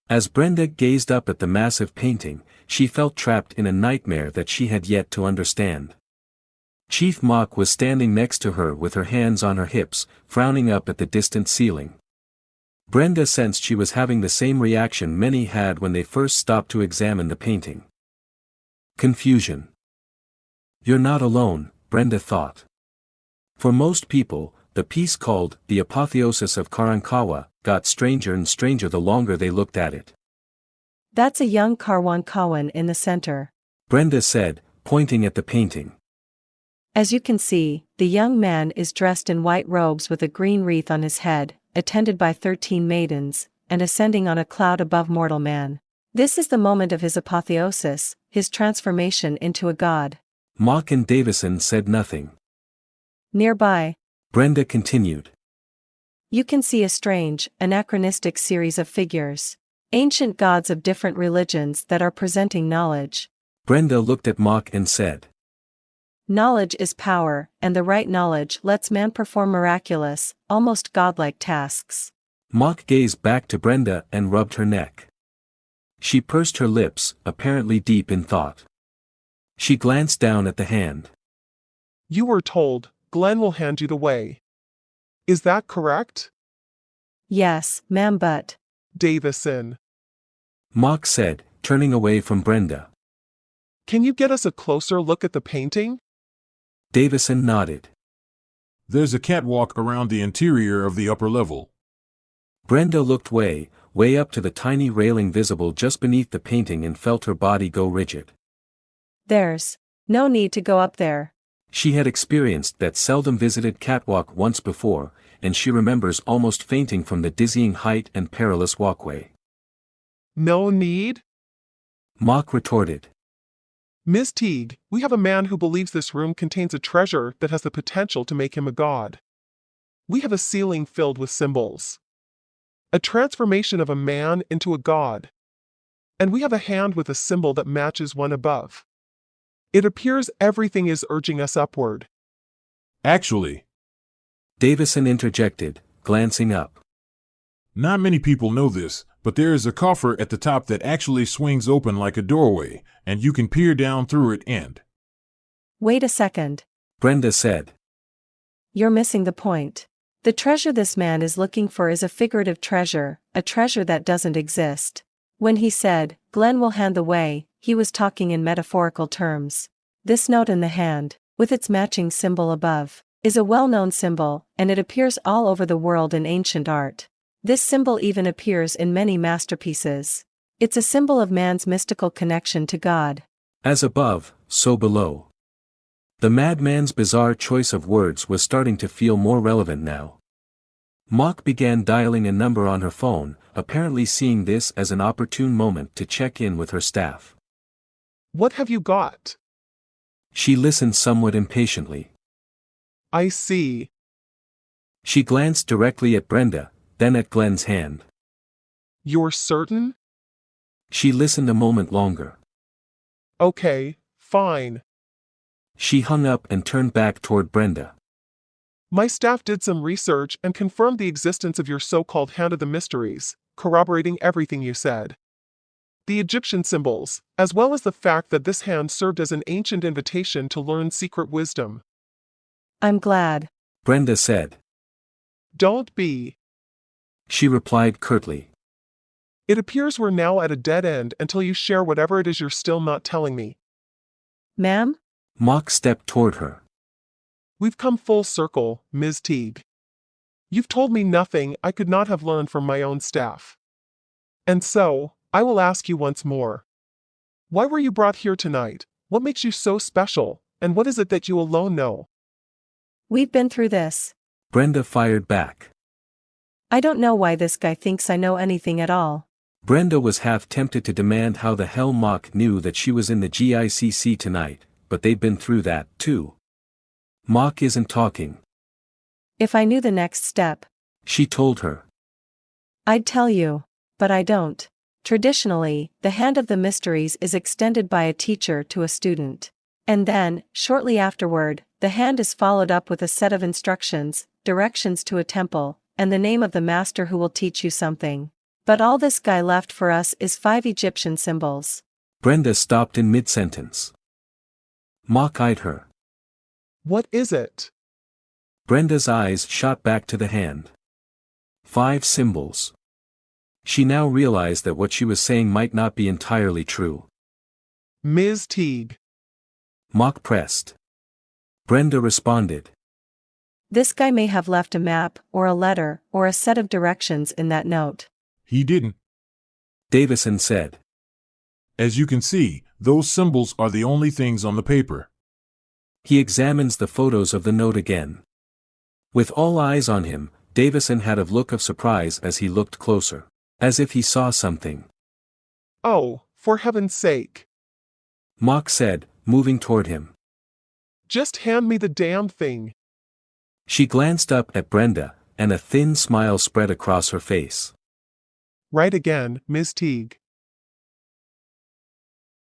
As Brenda gazed up at the massive painting, she felt trapped in a nightmare that she had yet to understand. Chief Mock was standing next to her with her hands on her hips, frowning up at the distant ceiling. Brenda sensed she was having the same reaction many had when they first stopped to examine the painting. Confusion. You're not alone, Brenda thought. For most people, the piece called The Apotheosis of Karankawa got stranger and stranger the longer they looked at it. That's a young Karankawan in the center, Brenda said, pointing at the painting. As you can see, the young man is dressed in white robes with a green wreath on his head, attended by 13 maidens, and ascending on a cloud above mortal man. This is the moment of his apotheosis, his transformation into a god. Mock and Davison said nothing. Nearby, Brenda continued. You can see a strange, anachronistic series of figures. Ancient gods of different religions that are presenting knowledge. Brenda looked at Mock and said. Knowledge is power, and the right knowledge lets man perform miraculous, almost godlike tasks. Mock gazed back to Brenda and rubbed her neck. She pursed her lips, apparently deep in thought. She glanced down at the hand. You were told, Glen will hand you the way. Is that correct? Yes, ma'am, but... Davison. Mock said, turning away from Brenda. Can you get us a closer look at the painting? Davison nodded. There's a catwalk around the interior of the upper level. Brenda looked way up to the tiny railing visible just beneath the painting and felt her body go rigid. There's no need to go up there. She had experienced that seldom visited catwalk once before, and she remembers almost fainting from the dizzying height and perilous walkway. No need? Mock retorted. Miss Teague, we have a man who believes this room contains a treasure that has the potential to make him a god. We have a ceiling filled with symbols. A transformation of a man into a god. And we have a hand with a symbol that matches one above. It appears everything is urging us upward. Actually, Davison interjected, glancing up. Not many people know this, but there is a coffer at the top that actually swings open like a doorway, and you can peer down through it and... Wait a second, Brenda said. You're missing the point. The treasure this man is looking for is a figurative treasure, a treasure that doesn't exist. When he said, Glen will hand the way, he was talking in metaphorical terms. This note in the hand, with its matching symbol above, is a well-known symbol, and it appears all over the world in ancient art. This symbol even appears in many masterpieces. It's a symbol of man's mystical connection to God. As above, so below. The madman's bizarre choice of words was starting to feel more relevant now. Mock began dialing a number on her phone, apparently seeing this as an opportune moment to check in with her staff. What have you got? She listened somewhat impatiently. I see. She glanced directly at Brenda, then at Glen's hand. You're certain? She listened a moment longer. Okay, fine. She hung up and turned back toward Brenda. My staff did some research and confirmed the existence of your so-called Hand of the Mysteries, corroborating everything you said. The Egyptian symbols, as well as the fact that this hand served as an ancient invitation to learn secret wisdom. I'm glad, Brenda said. Don't be. She replied curtly. It appears we're now at a dead end until you share whatever it is you're still not telling me. Ma'am? Mock stepped toward her. We've come full circle, Ms. Teague. You've told me nothing I could not have learned from my own staff. And so, I will ask you once more. Why were you brought here tonight? What makes you so special, and what is it that you alone know? We've been through this. Brenda fired back. I don't know why this guy thinks I know anything at all. Brenda was half tempted to demand how the hell Mock knew that she was in the GICC tonight, but they'd been through that, too. Mock isn't talking. If I knew the next step, she told her, I'd tell you, but I don't. Traditionally, the Hand of the Mysteries is extended by a teacher to a student. And then, shortly afterward, the hand is followed up with a set of instructions, directions to a temple, and the name of the master who will teach you something. But all this guy left for us is 5 Egyptian symbols. Brenda stopped in mid-sentence. Mock eyed her. What is it? Brenda's eyes shot back to the hand. 5 symbols. She now realized that what she was saying might not be entirely true. Ms. Teague. Mock pressed. Brenda responded. This guy may have left a map, or a letter, or a set of directions in that note. He didn't. Davison said. As you can see, those symbols are the only things on the paper. He examines the photos of the note again. With all eyes on him, Davison had a look of surprise as he looked closer. As if he saw something. Oh, for heaven's sake. Mock said, moving toward him. Just hand me the damn thing. She glanced up at Brenda, and a thin smile spread across her face. Right again, Ms. Teague.